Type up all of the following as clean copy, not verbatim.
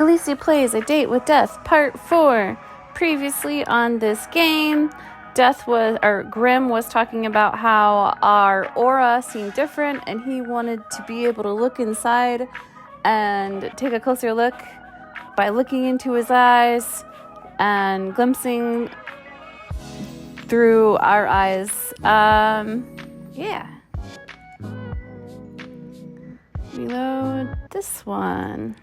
Callise plays A Date with Death, Part 4. Previously on this game, Grim was talking about how our aura seemed different, and he wanted to be able to look inside and take a closer look by looking into his eyes and glimpsing through our eyes. Yeah. Reload this one.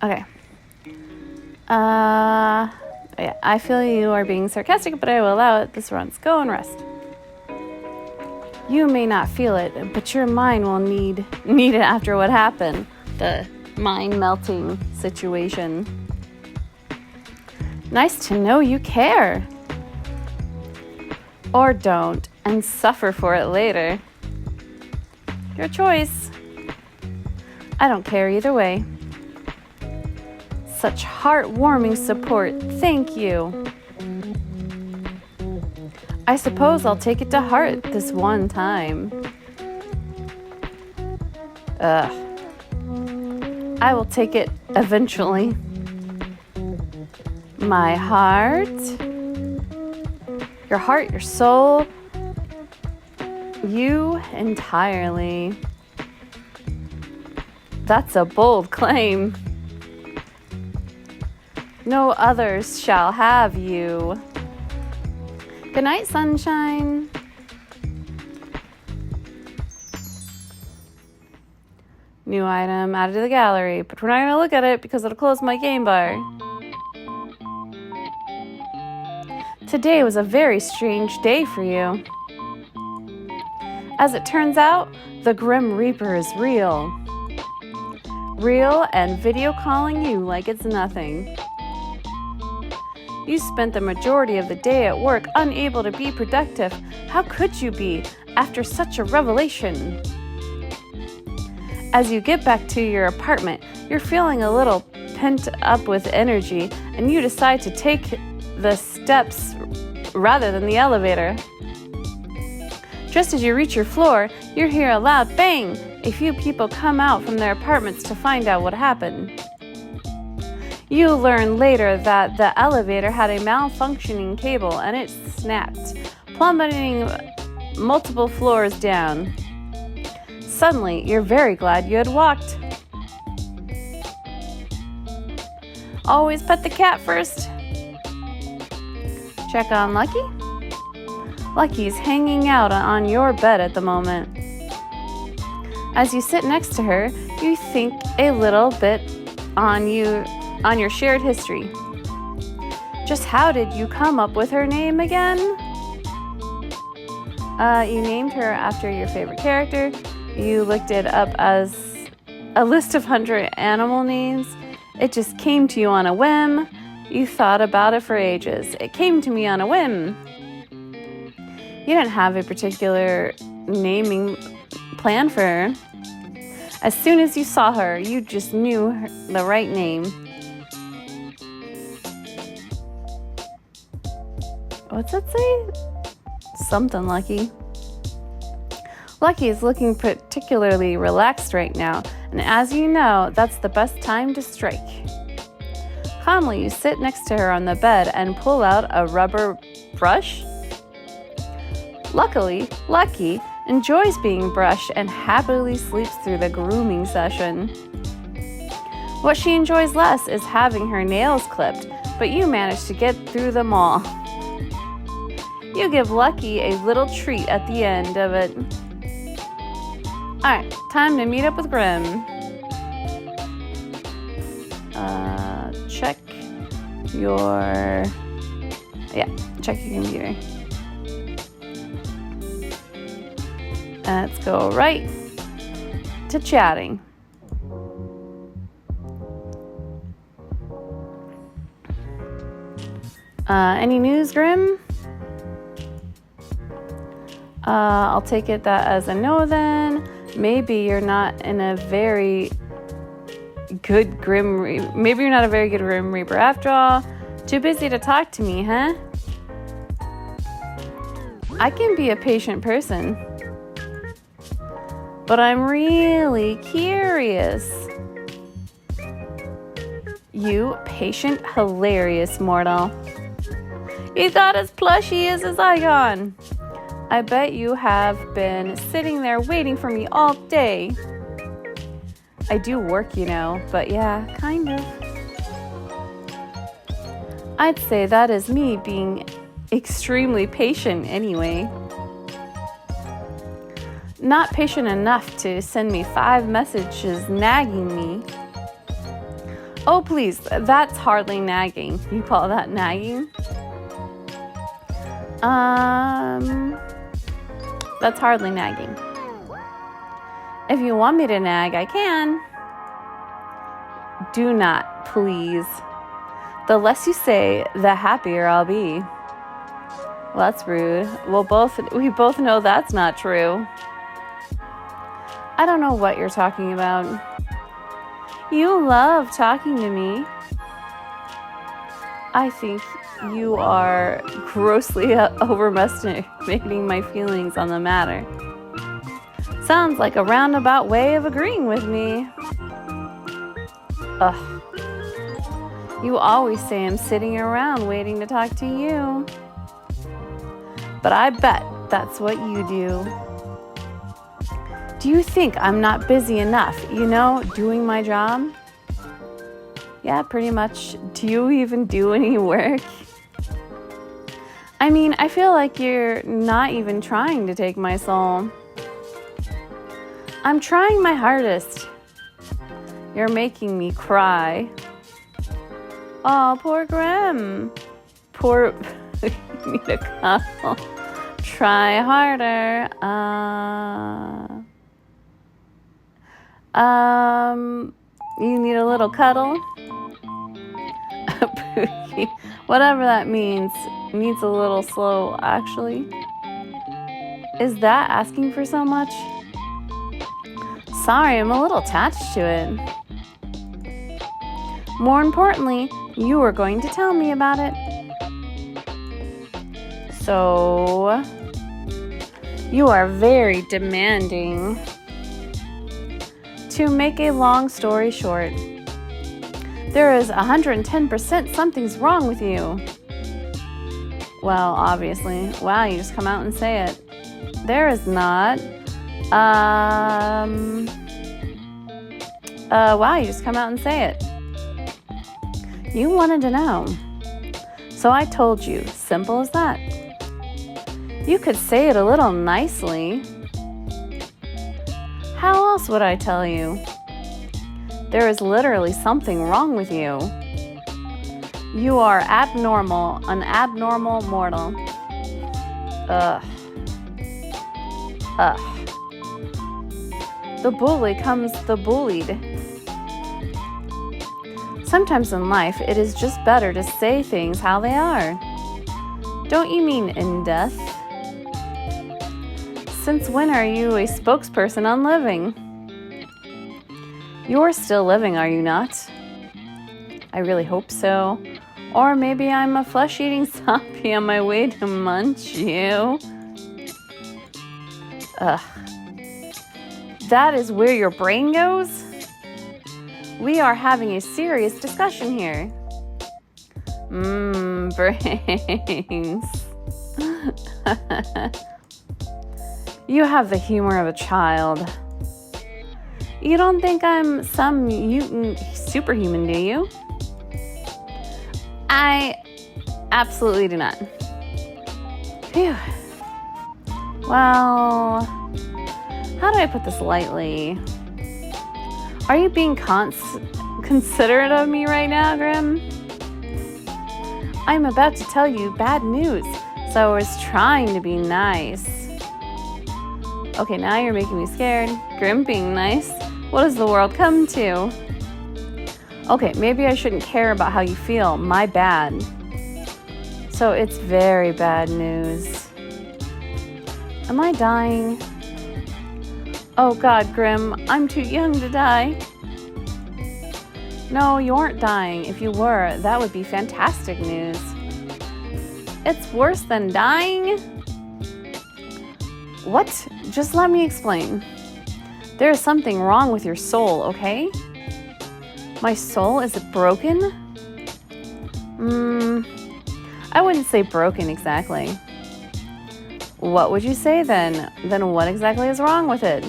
Okay. Yeah, I feel you are being sarcastic, but I will allow it. This runs. Go and rest. You may not feel it, but your mind will need it after what happened. The mind melting situation. Nice to know you care. Or don't, and suffer for it later. Your choice. I don't care either way. Such heartwarming support. Thank you. I suppose I'll take it to heart this one time. I will take it eventually. My heart, your soul, you entirely. That's a bold claim. No others shall have you. Good night, sunshine. New item added to the gallery, but we're not going to look at it because it'll close my game bar. Today was a very strange day for you. As it turns out, the Grim Reaper is real. Real and video calling you like it's nothing. You spent the majority of the day at work unable to be productive. How could you be after such a revelation? As you get back to your apartment, you're feeling a little pent up with energy, and you decide to take the steps rather than the elevator. Just as you reach your floor, you hear a loud bang. A few people come out from their apartments to find out what happened. You learn later that the elevator had a malfunctioning cable and it snapped, plummeting multiple floors down. Suddenly, you're very glad you had walked. Always pet the cat first. Check on Lucky. Lucky's hanging out on your bed at the moment. As you sit next to her, you think a little bit on your shared history. Just how did you come up with her name again? You named her after your favorite character. You looked it up as a list of 100 animal names. It just came to you on a whim. You thought about it for ages. It came to me on a whim. You didn't have a particular naming plan for her. As soon as you saw her, you just knew the right name. What's that say? Something Lucky. Lucky is looking particularly relaxed right now, and as you know, that's the best time to strike. Calmly, you sit next to her on the bed and pull out a rubber brush. Luckily, Lucky enjoys being brushed and happily sleeps through the grooming session. What she enjoys less is having her nails clipped, but you manage to get through them all. You give Lucky a little treat at the end of it. Alright, time to meet up with Grim. Check your computer. Let's go right to chatting. Any news, Grim? I'll take it that as a no then. Maybe you're not in a very good maybe you're not a very good Grim Reaper after all. Too busy to talk to me, huh? I can be a patient person. but I'm really curious. You patient, hilarious mortal. He got as plushy as his icon. I bet you have been sitting there waiting for me all day. I do work, you know, but yeah, kind of. I'd say that is me being extremely patient anyway. Not patient enough to send me 5 messages nagging me. Oh, please, that's hardly nagging. You call that nagging? That's hardly nagging. If you want me to nag, I can. Do not, please. The less you say, the happier I'll be. Well, that's rude. We both know that's not true. I don't know what you're talking about. You love talking to me. I think you are grossly overestimating my feelings on the matter. Sounds like a roundabout way of agreeing with me. Ugh. You always say I'm sitting around waiting to talk to you. But I bet that's what you do. Do you think I'm not busy enough, doing my job? Yeah, pretty much. Do you even do any work? I mean, I feel like you're not even trying to take my soul. I'm trying my hardest. You're making me cry. Oh, poor Grim. You need a cuddle. Try harder. You need a little cuddle. Whatever that means. Needs a little slow, actually. Is that asking for so much? Sorry, I'm a little attached to it. More importantly, you were going to tell me about it. So, you are very demanding. To make a long story short, there is 110% something's wrong with you. Well, obviously. Wow, you just come out and say it. There is not. Wow, you just come out and say it. You wanted to know. So I told you. Simple as that. You could say it a little nicely. How else would I tell you? There is literally something wrong with you. You are abnormal, an abnormal mortal. Ugh. The bully comes the bullied. Sometimes in life, it is just better to say things how they are. Don't you mean in death? Since when are you a spokesperson on living? You're still living, are you not? I really hope so. Or maybe I'm a flesh-eating zombie on my way to munch you. Ugh. That is where your brain goes? We are having a serious discussion here. Brains. You have the humor of a child. You don't think I'm some mutant superhuman, do you? I absolutely do not. Phew. Well, how do I put this lightly? Are you being considerate of me right now, Grim? I'm about to tell you bad news, so I was trying to be nice. Okay, now you're making me scared. Grim being nice? What does the world come to? Okay, maybe I shouldn't care about how you feel. My bad. So it's very bad news. Am I dying? Oh God, Grim, I'm too young to die. No, you aren't dying. If you were, that would be fantastic news. It's worse than dying? What? Just let me explain. There is something wrong with your soul, okay? My soul, is it broken? I wouldn't say broken exactly. What would you say then? Then what exactly is wrong with it?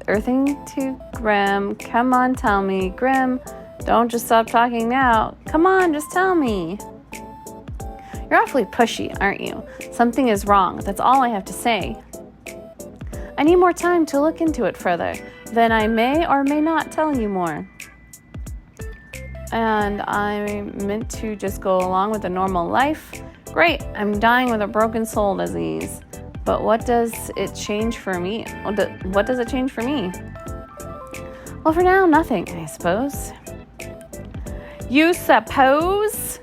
Earthing to Grim. Come on, tell me. Grim, don't just stop talking now. Come on, just tell me. You're awfully pushy, aren't you? Something is wrong. That's all I have to say. I need more time to look into it further. Then I may or may not tell you more. And I meant to just go along with a normal life. Great, I'm dying with a broken soul disease. But what does it change for me? What does it change for me? Well, for now, nothing, I suppose. You suppose?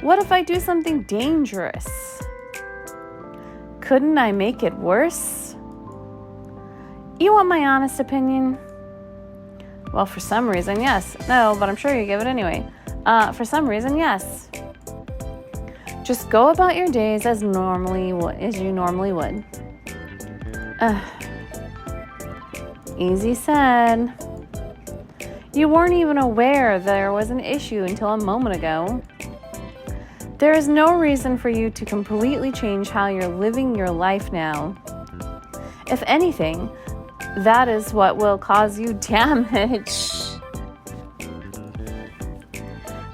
What if I do something dangerous? Couldn't I make it worse? You want my honest opinion? Well, for some reason, yes. No, but I'm sure you give it anyway. For some reason, yes. Just go about your days as you normally would. Easy said. You weren't even aware there was an issue until a moment ago. There is no reason for you to completely change how you're living your life now. If anything, that is what will cause you damage.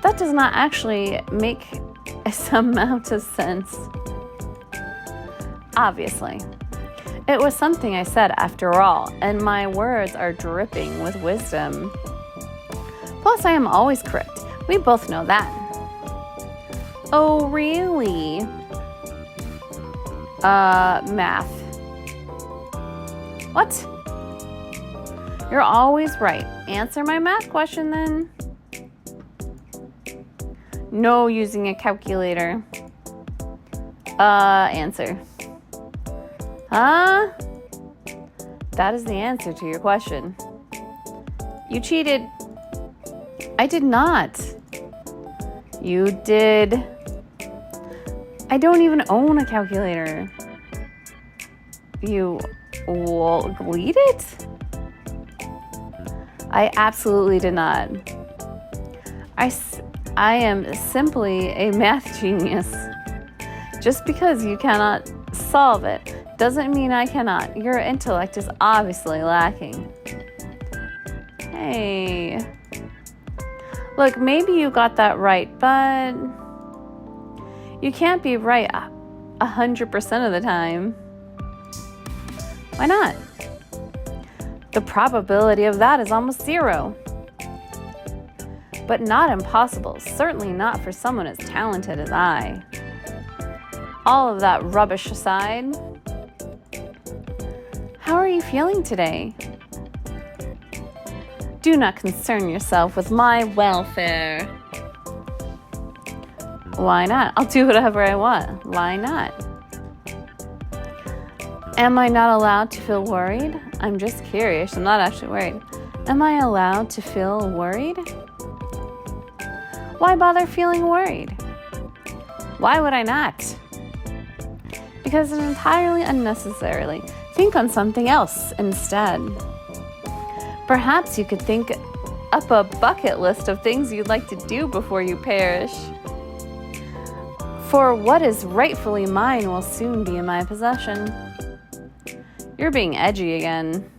That does not actually make some amount of sense. Obviously. It was something I said after all, and my words are dripping with wisdom. Plus, I am always correct. We both know that. Oh, really? Math. What? You're always right. Answer my math question then. No using a calculator. Answer. Huh? That is the answer to your question. You cheated. I did not. You did. I don't even own a calculator. You gleed it? I absolutely did not. I am simply a math genius. Just because you cannot solve it doesn't mean I cannot. Your intellect is obviously lacking. Hey. Look, maybe you got that right, but you can't be right 100% of the time. Why not? The probability of that is almost zero. But not impossible, certainly not for someone as talented as I. All of that rubbish aside, how are you feeling today? Do not concern yourself with my welfare. Why not? I'll do whatever I want. Why not? Am I not allowed to feel worried? I'm just curious. I'm not actually worried. Am I allowed to feel worried? Why bother feeling worried? Why would I not? Because it's entirely unnecessarily. Think on something else instead. Perhaps you could think up a bucket list of things you'd like to do before you perish. For what is rightfully mine will soon be in my possession. You're being edgy again.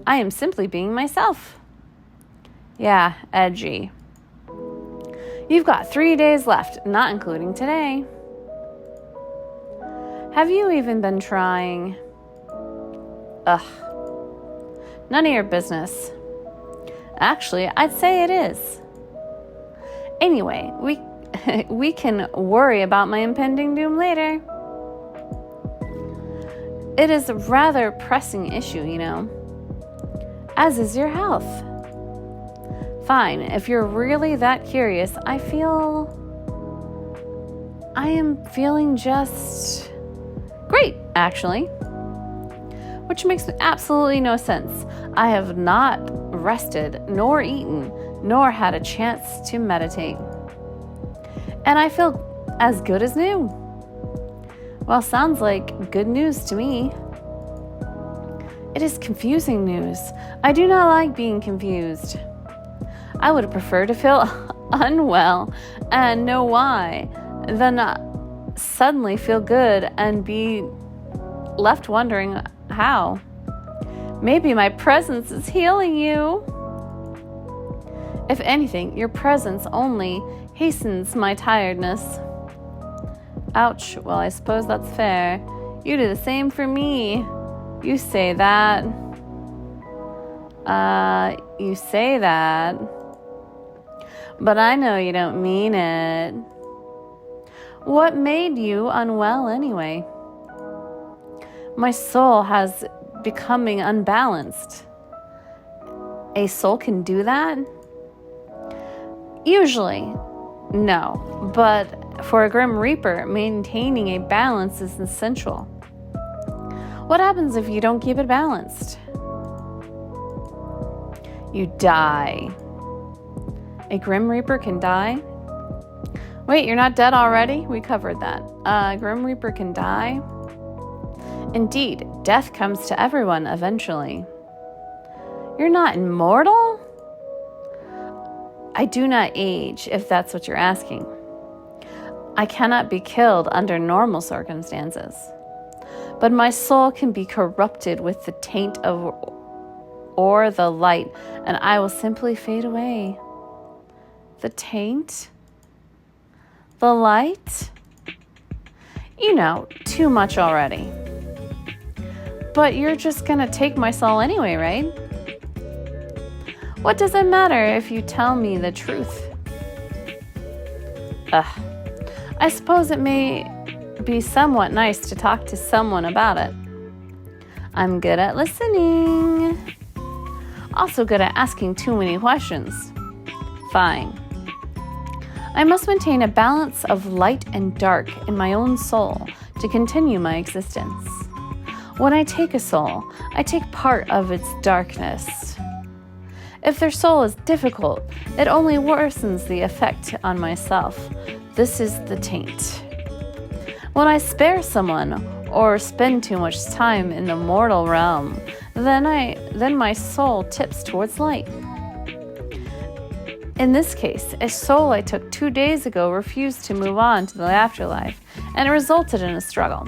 I am simply being myself. Yeah, edgy. You've got 3 days left, not including today. Have you even been trying? Ugh. None of your business. Actually, I'd say it is. Anyway, we can worry about my impending doom later. It is a rather pressing issue, you know. As is your health. Fine, if you're really that curious, I am feeling just great, actually. Which makes absolutely no sense. I have not rested, nor eaten, nor had a chance to meditate. And I feel As good as new. Well, sounds like good news to me. It is confusing news. I do not like being confused. I would prefer to feel unwell and know why than suddenly feel good and be left wondering how. Maybe my presence is healing you. If anything, your presence only hastens my tiredness. Ouch. Well, I suppose that's fair. You do the same for me. You say that. You say that. But I know you don't mean it. What made you unwell anyway? My soul has becoming unbalanced. A soul can do that? Usually, no. But for a Grim Reaper, maintaining a balance is essential. What happens if you don't keep it balanced? You die. A Grim Reaper can die? Wait, you're not dead already? We covered that. A Grim Reaper can die? Indeed, death comes to everyone eventually. You're not immortal? I do not age, if that's what you're asking. I cannot be killed under normal circumstances. But my soul can be corrupted with the taint of or the light, and I will simply fade away. The taint? The light? You know, too much already. But you're just gonna take my soul anyway, right? What does it matter if you tell me the truth? I suppose it may be somewhat nice to talk to someone about it. I'm good at listening. Also good at asking too many questions. Fine. I must maintain a balance of light and dark in my own soul to continue my existence. When I take a soul, I take part of its darkness. If their soul is difficult, it only worsens the effect on myself. This is the taint. When I spare someone or spend too much time in the mortal realm, then my soul tips towards light. In this case, a soul I took 2 days ago refused to move on to the afterlife, and it resulted in a struggle.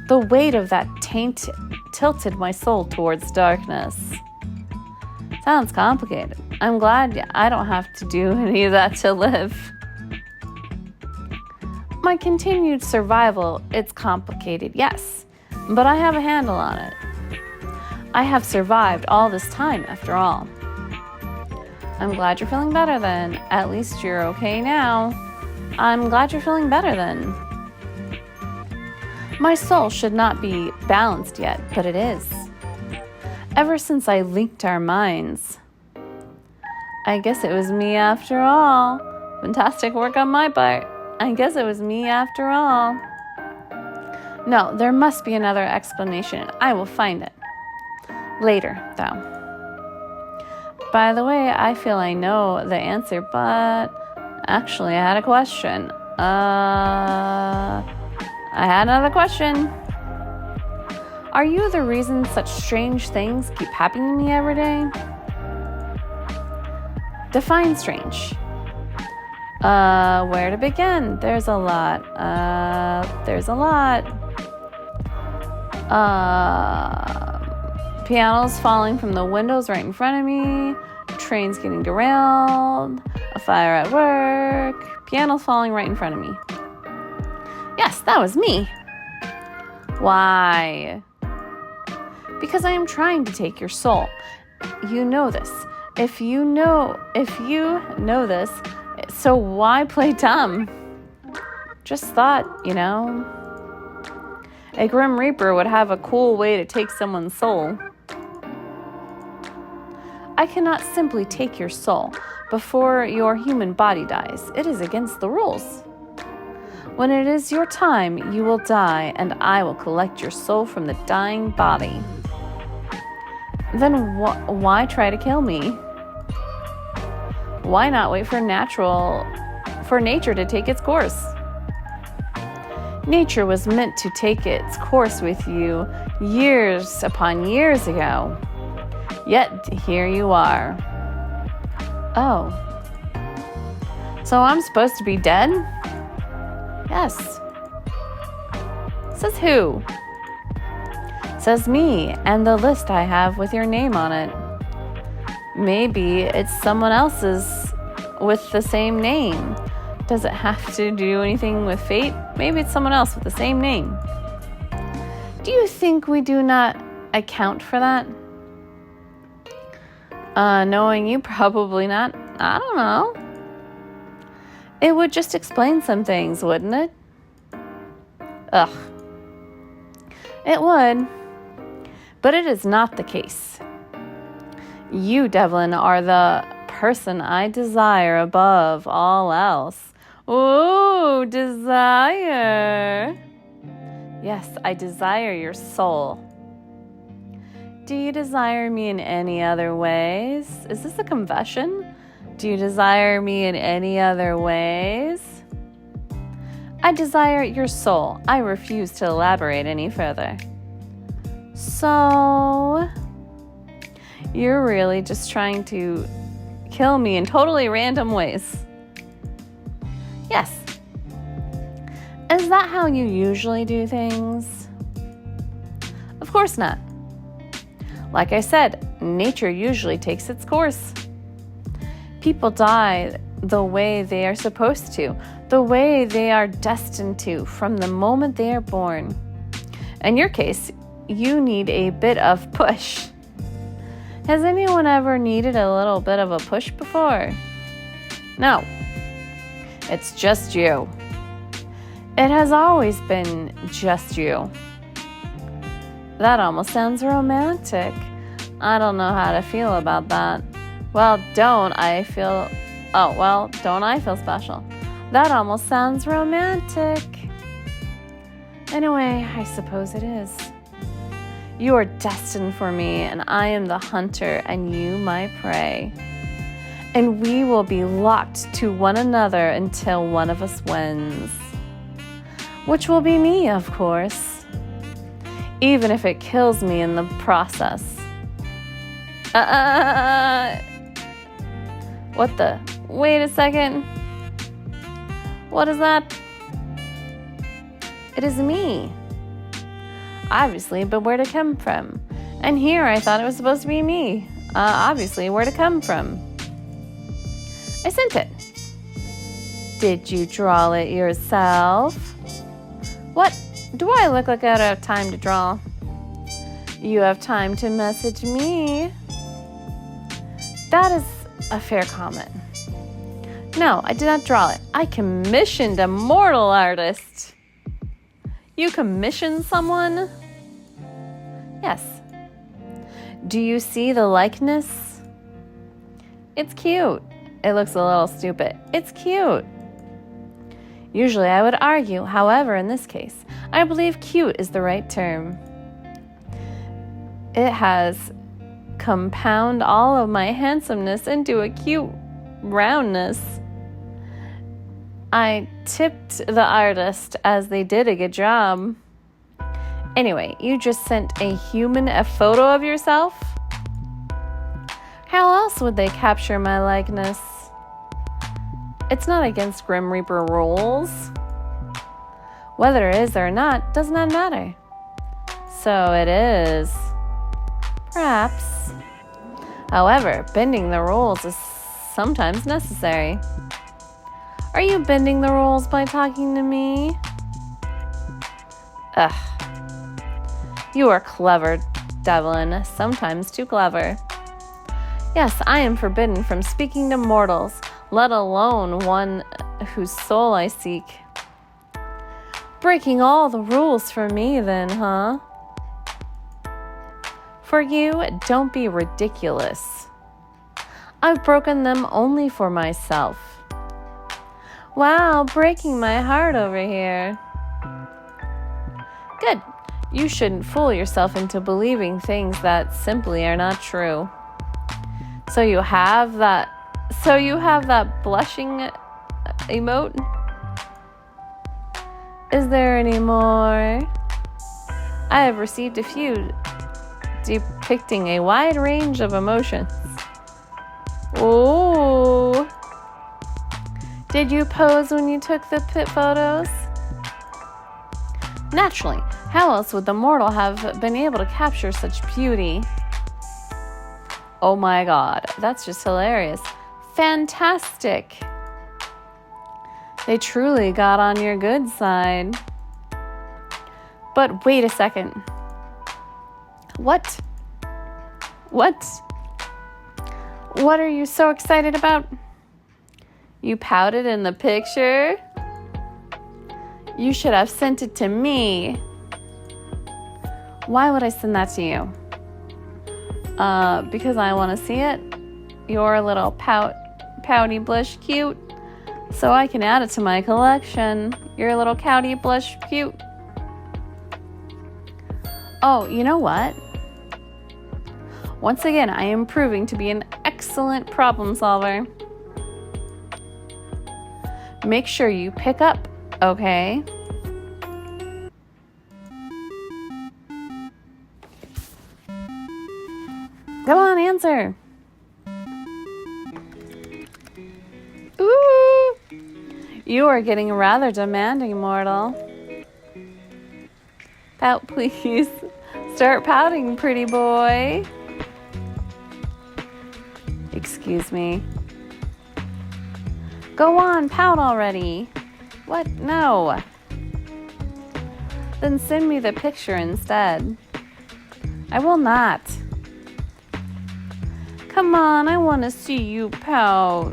The weight of that taint tilted my soul towards darkness. Sounds complicated. I'm glad I don't have to do any of that to live. My continued survival, it's complicated, yes, but I have a handle on it. I have survived all this time, after all. I'm glad you're feeling better then. At least you're okay now. I'm glad you're feeling better then. My soul should not be balanced yet, but it is. Ever since I linked our minds. I guess it was me after all. Fantastic work on my part. I guess it was me after all. No, there must be another explanation. I will find it. Later, though. By the way, I feel I know the answer, but actually I had a question. I had another question. Are you the reason such strange things keep happening to me every day? Define strange. Where to begin? There's a lot. Pianos falling from the windows right in front of me. Trains getting derailed. A fire at work. Pianos falling right in front of me. Yes, that was me. Why? Because I am trying to take your soul. You know this. If you know this, so why play dumb? Just thought, a Grim Reaper would have a cool way to take someone's soul. I cannot simply take your soul before your human body dies. It is against the rules. When it is your time, you will die, and I will collect your soul from the dying body. Then why try to kill me? Why not wait for nature to take its course? Nature was meant to take its course with you years upon years ago. Yet here you are. Oh. So I'm supposed to be dead? Yes. Says who? Says me and the list I have with your name on it. Maybe it's someone else's with the same name. Does it have to do anything with fate? Maybe it's someone else with the same name. Do you think we do not account for that? Knowing you, probably not. I don't know. It would just explain some things, wouldn't it? Ugh. It would. But it is not the case. You, Devlin, are the person I desire above all else. Ooh, desire. Yes, I desire your soul. Do you desire me in any other ways? Is this a confession? Do you desire me in any other ways? I desire your soul. I refuse to elaborate any further. So, you're really just trying to kill me in totally random ways. Yes. Is that how you usually do things? Of course not. Like I said, nature usually takes its course. People die the way they are supposed to, the way they are destined to from the moment they are born. In your case, you need a bit of push. Has anyone ever needed a little bit of a push before? No. It's just you. It has always been just you. That almost sounds romantic. I don't know how to feel about that. Well, don't I feel special? That almost sounds romantic. Anyway, I suppose it is. You are destined for me, and I am the hunter, and you my prey. And we will be locked to one another until one of us wins. Which will be me, of course. Even if it kills me in the process. What the? Wait a second. What is that? It is me. Obviously, but where'd it come from? And here I thought it was supposed to be me. Obviously, where'd it come from? I sent it. Did you draw it yourself? What? Do I look like I have time to draw? You have time to message me. That is a fair comment. No, I did not draw it. I commissioned a mortal artist. You commissioned someone? Yes. Do you see the likeness? It's cute. It looks a little stupid. It's cute. Usually I would argue, however, in this case, I believe cute is the right term. It has compound all of my handsomeness into a cute roundness. I tipped the artist as they did a good job. Anyway, you just sent a photo of yourself? How else would they capture my likeness? It's not against Grim Reaper rules. Whether it is or not does not matter. So it is. Perhaps. However, bending the rules is sometimes necessary. Are you bending the rules by talking to me? Ugh. You are clever, Devlin, sometimes too clever. Yes, I am forbidden from speaking to mortals, let alone one whose soul I seek. Breaking all the rules for me then, huh? For you, don't be ridiculous. I've broken them only for myself. Wow, breaking my heart over here. Good. You shouldn't fool yourself into believing things that simply are not true. So you have that blushing emote? Is there any more? I have received a few depicting a wide range of emotions. Oh. Did you pose when you took the pit photos? Naturally. How else would the mortal have been able to capture such beauty? Oh my god, that's just hilarious. Fantastic. They truly got on your good side. But wait a second. What? What? What are you so excited about? You pouted in the picture? You should have sent it to me. Why would I send that to you? Because I want to see it. Your little pouty blush cute. So I can add it to my collection. Your little pouty blush cute. Oh, you know what? Once again, I am proving to be an excellent problem solver. Make sure you pick up, okay? Come on, answer. Ooh. You are getting rather demanding, mortal. Pout, please. Start pouting, pretty boy. Excuse me. Go on, pout already. What? No. Then send me the picture instead. I will not. Come on, I want to see you pout.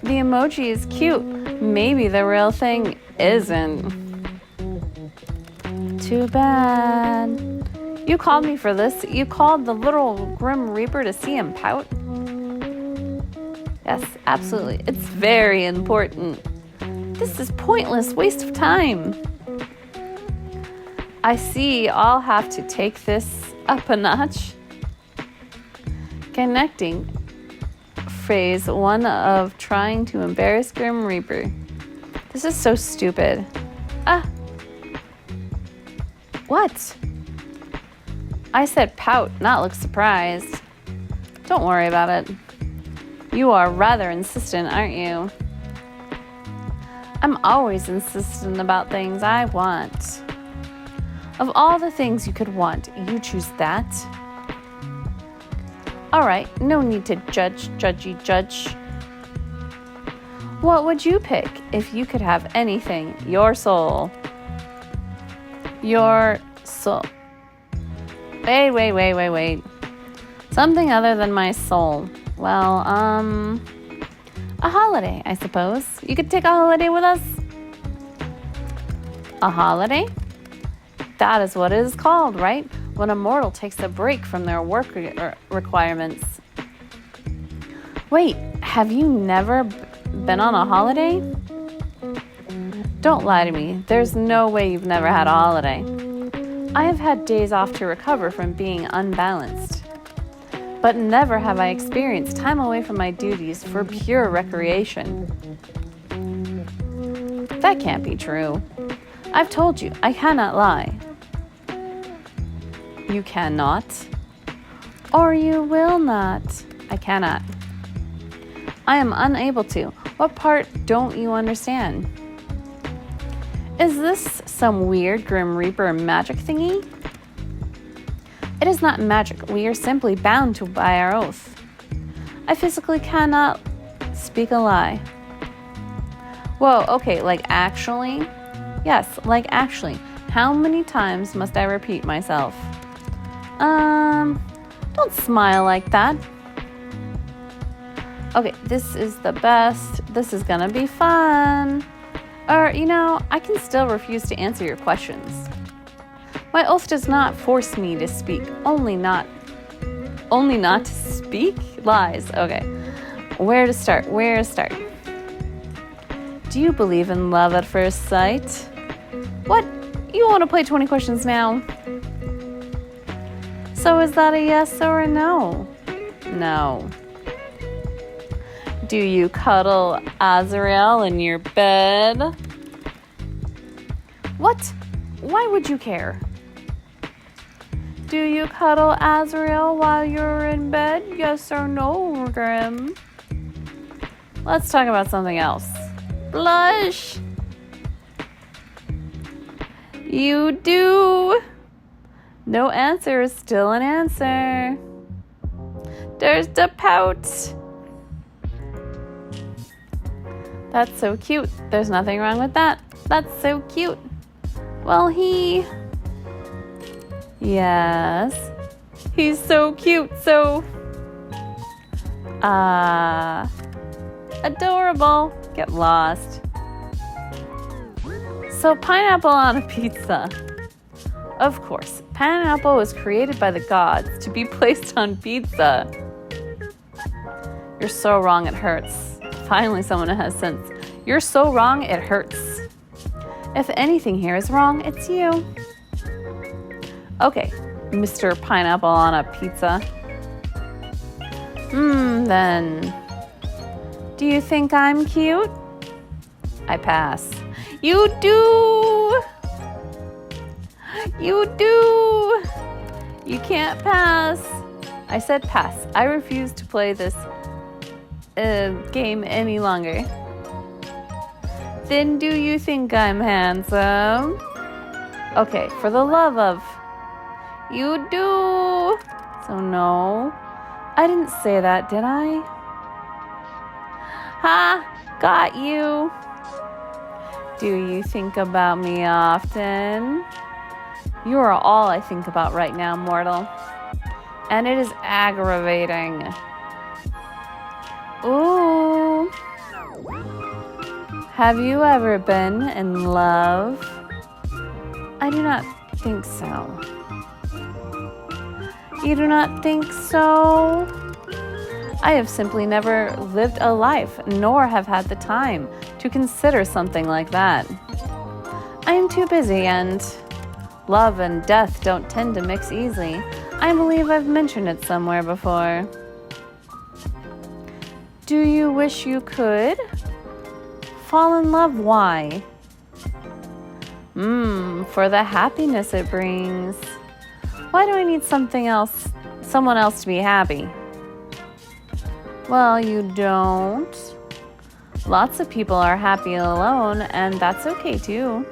The emoji is cute. Maybe the real thing isn't. Too bad. You called me for this. You called the little Grim Reaper to see him pout? Yes, absolutely. It's very important. This is pointless waste of time. I see I'll have to take this up a notch. Connecting. Phase 1 of trying to embarrass Grim Reaper. This is so stupid. Ah. What? I said pout, not look surprised. Don't worry about it. You are rather insistent, aren't you? I'm always insistent about things I want. Of all the things you could want, you choose that? Alright, no need to judge. What would you pick if you could have anything? Your soul. Your soul. Wait. Something other than my soul. Well, a holiday, I suppose. You could take a holiday with us? A holiday? That is what it is called, right? When a mortal takes a break from their work requirements. Wait, have you never been on a holiday? Don't lie to me. There's no way you've never had a holiday. I have had days off to recover from being unbalanced. But never have I experienced time away from my duties for pure recreation. That can't be true. I've told you, I cannot lie. You cannot. Or you will not. I cannot. I am unable to. What part don't you understand? Is this some weird Grim Reaper magic thingy? It is not magic. We are simply bound to by our oath. I physically cannot speak a lie. Whoa, okay, like actually? Yes, like actually. How many times must I repeat myself? Don't smile like that. Okay, this is the best. This is gonna be fun. Or, I can still refuse to answer your questions. My oath does not force me to speak. Only not to speak? Lies. Okay. Where to start? Do you believe in love at first sight? What? You want to play 20 questions now? So is that a yes or a no? No. Do you cuddle Azrael in your bed? What? Why would you care? Do you cuddle Azrael while you're in bed? Yes or no, Grim? Let's talk about something else. Blush! You do! No answer is still an answer. There's the pout. That's so cute. There's nothing wrong with that. That's so cute. Well, yes. He's so cute, so... adorable. Get lost. So, pineapple on a pizza. Of course, pineapple was created by the gods to be placed on pizza. You're so wrong, it hurts. Finally, someone has sense. You're so wrong, it hurts. If anything here is wrong, it's you. Okay, Mr. Pineapple on a pizza. Then. Do you think I'm cute? I pass. You do! You do! You can't pass. I said pass. I refuse to play this game any longer. Then do you think I'm handsome? Okay, for the love of... You do! So no. I didn't say that, did I? Ha! Got you! Do you think about me often? You are all I think about right now, mortal. And it is aggravating. Ooh. Have you ever been in love? I do not think so. You do not think so? I have simply never lived a life, nor have had the time to consider something like that. I am too busy, and love and death don't tend to mix easily. I believe I've mentioned it somewhere before. Do you wish you could? Fall in love, why? For the happiness it brings. Why do I need someone else to be happy? Well, you don't. Lots of people are happy alone, and that's okay too.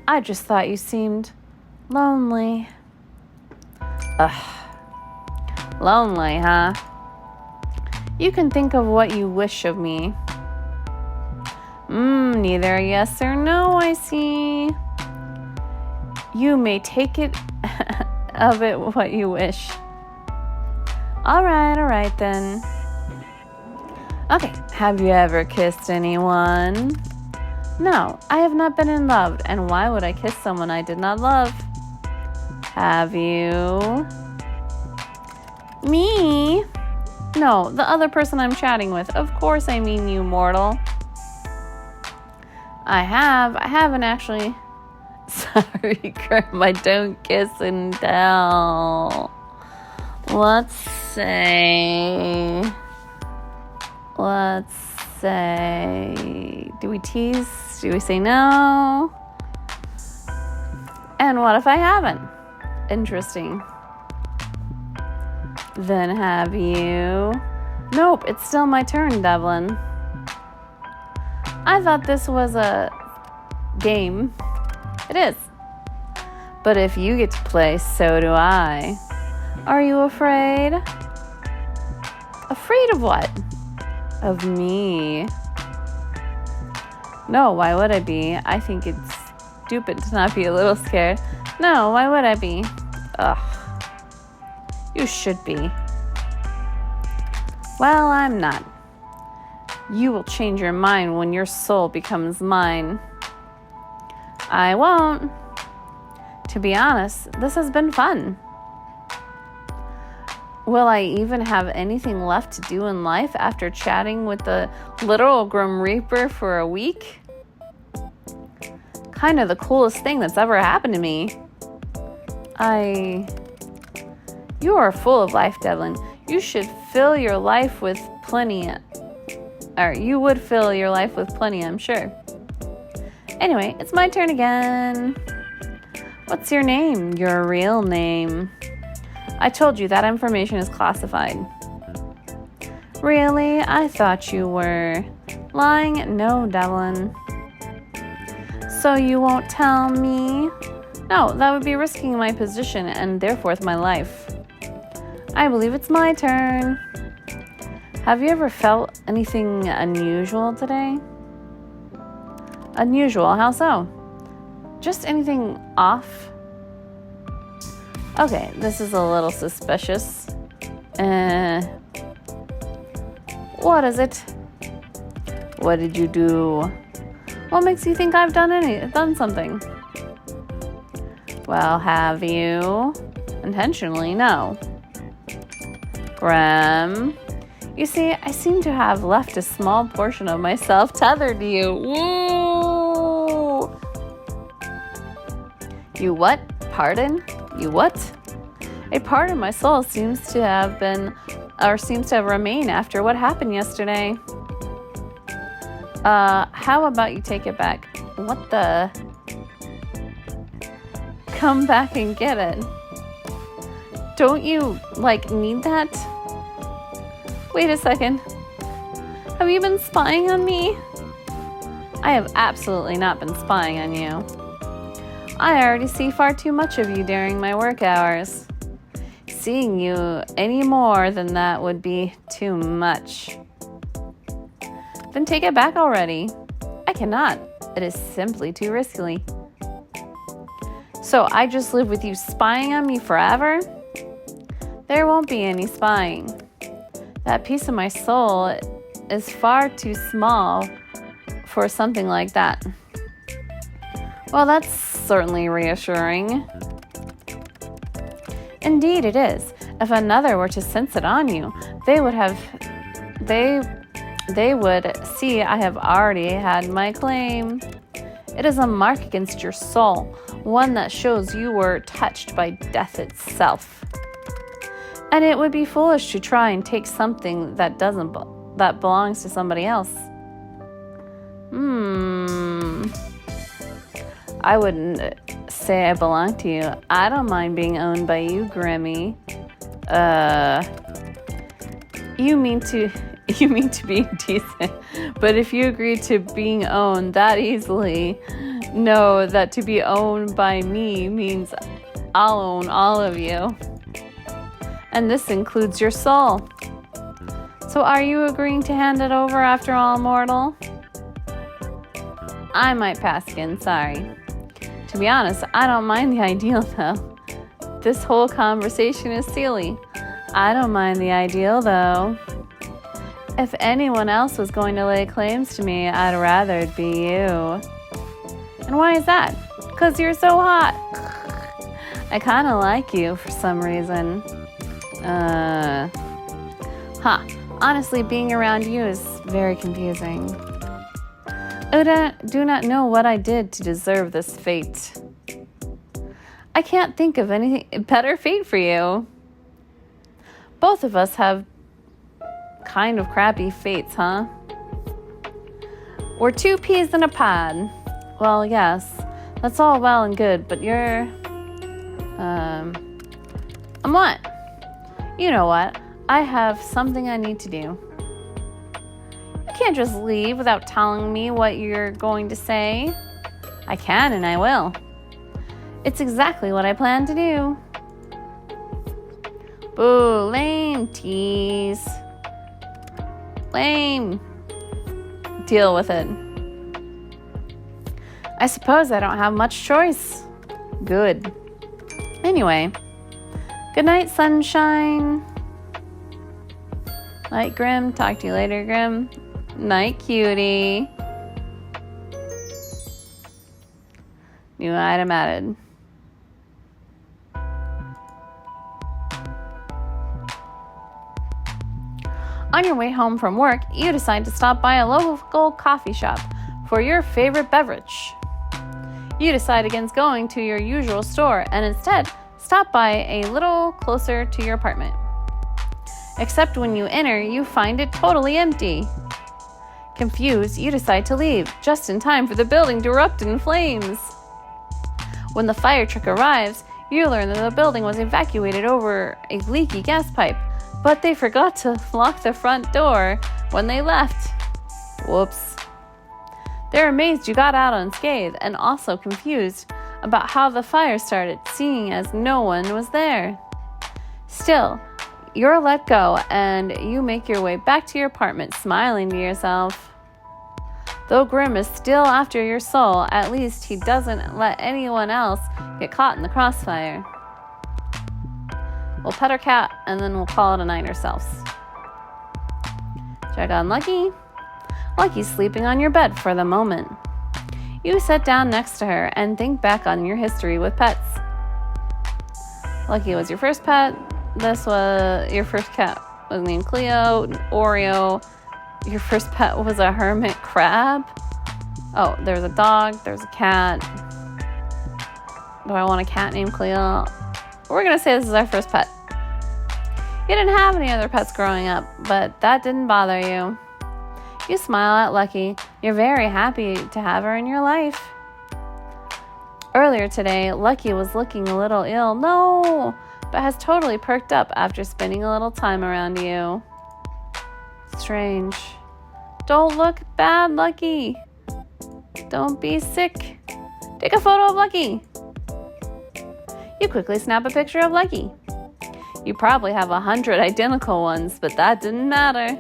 I just thought you seemed lonely. Ugh. Lonely, huh? You can think of what you wish of me. Neither a yes or no, I see. You may take it of it what you wish. All right then. Okay, have you ever kissed anyone? No, I have not been in love, and why would I kiss someone I did not love? Have you? Me? No, the other person I'm chatting with. Of course I mean you, mortal. I haven't actually. Sorry, Grim, I don't kiss and tell. Let's say, do we tease? Do we say no? And what if I haven't? Interesting. Then have you? Nope, it's still my turn, Devlin. I thought this was a game. It is. But if you get to play, so do I. Are you afraid? Afraid of what? Of me. No, why would I be? I think it's stupid to not be a little scared. No, why would I be? Ugh. You should be. Well, I'm not. You will change your mind when your soul becomes mine. I won't. To be honest, this has been fun. Will I even have anything left to do in life after chatting with the literal Grim Reaper for a week? Kind of the coolest thing that's ever happened to me. You are full of life, Devlin. You should fill your life with plenty. Or you would fill your life with plenty, I'm sure. Anyway, it's my turn again. What's your name? Your real name? I told you that information is classified. Really? I thought you were lying. No, Devlin. So you won't tell me? No, that would be risking my position and therefore my life. I believe it's my turn. Have you ever felt anything unusual today? Unusual? How so? Just anything off? Okay, this is a little suspicious. What is it? What did you do? What makes you think I've done something? Well, have you? Intentionally, no. Graham. You see, I seem to have left a small portion of myself tethered to you. Woo! You what? Pardon? You what? A part of my soul seems to have remained after what happened yesterday. How about you take it back? What the? Come back and get it. Don't you, need that? Wait a second. Have you been spying on me? I have absolutely not been spying on you. I already see far too much of you during my work hours. Seeing you any more than that would be too much. Then take it back already. I cannot. It is simply too risky. So I just live with you spying on me forever? There won't be any spying. That piece of my soul is far too small for something like that. Well, that's certainly reassuring. Indeed it is. If another were to sense it on you, they would see I have already had my claim. It is a mark against your soul, one that shows you were touched by death itself. And it would be foolish to try and take something that belongs to somebody else. I wouldn't say I belong to you. I don't mind being owned by you, Grimmy. You mean to be decent, but if you agree to being owned that easily, know that to be owned by me means I'll own all of you. And this includes your soul. So are you agreeing to hand it over after all, mortal? I might pass again, sorry. To be honest, I don't mind the ideal though. This whole conversation is silly. I don't mind the ideal though. If anyone else was going to lay claims to me, I'd rather it be you. And why is that? 'Cause you're so hot. I kind of like you for some reason. Honestly, being around you is very confusing. I do not know what I did to deserve this fate. I can't think of any better fate for you. Both of us have kind of crappy fates, huh? We're two peas in a pod. Well, yes, that's all well and good, but you're... I'm what? You know what? I have something I need to do. You can't just leave without telling me what you're going to say. I can and I will. It's exactly what I plan to do. Boo, lame tease. Lame. Deal with it. I suppose I don't have much choice. Good. Anyway, good night, sunshine. Night, Grim. Talk to you later, Grim. Night, cutie. New item added. On your way home from work, you decide to stop by a local coffee shop for your favorite beverage. You decide against going to your usual store and instead stop by a little closer to your apartment. Except when you enter, you find it totally empty. Confused, you decide to leave, just in time for the building to erupt in flames. When the fire truck arrives, you learn that the building was evacuated over a leaky gas pipe, but they forgot to lock the front door when they left. Whoops. They're amazed you got out unscathed and also confused about how the fire started, seeing as no one was there. Still, you're let go and you make your way back to your apartment, smiling to yourself. Though Grim is still after your soul, at least he doesn't let anyone else get caught in the crossfire. We'll pet our cat and then we'll call it a night ourselves. Check on Lucky. Lucky's sleeping on your bed for the moment. You sit down next to her and think back on your history with pets. Lucky was your first pet. This was your first cat was named Cleo, Oreo. Your first pet was a hermit crab. Oh, there's a dog, there's a cat. Do I want a cat named Cleo? We're gonna say this is our first pet. You didn't have any other pets growing up, but that didn't bother you. You smile at Lucky. You're very happy to have her in your life. Earlier today, Lucky was looking a little ill. No! But has totally perked up after spending a little time around you. Strange. Don't look bad, Lucky. Don't be sick. Take a photo of Lucky. You quickly snap a picture of Lucky. You probably have 100 identical ones, but that didn't matter.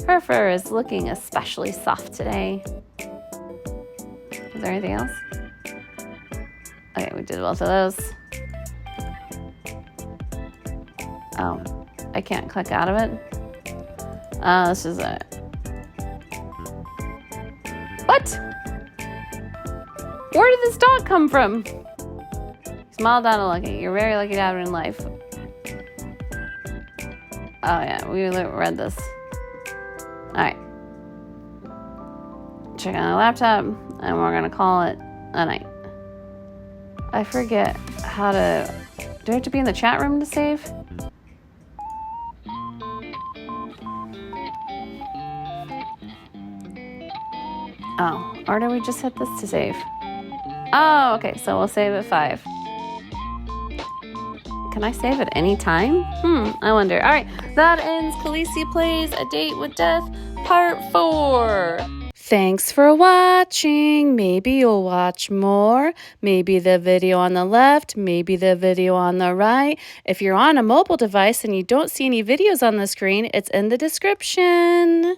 Her fur is looking especially soft today. Is there anything else? Okay, we did both of those. Oh, I can't click out of it. This is it. What? Where did this dog come from? Smile down and Lucky. You're very lucky to have it in life. Oh yeah, we read this. Alright. Check on our laptop, and we're gonna call it a night. I forget how to... Do I have to be in the chat room to save? Oh, or do we just hit this to save? Oh, okay, so we'll save at 5. Can I save at any time? I wonder. All right, that ends Callise Plays A Date with Death, Part 4. Thanks for watching. Maybe you'll watch more. Maybe the video on the left, maybe the video on the right. If you're on a mobile device and you don't see any videos on the screen, it's in the description.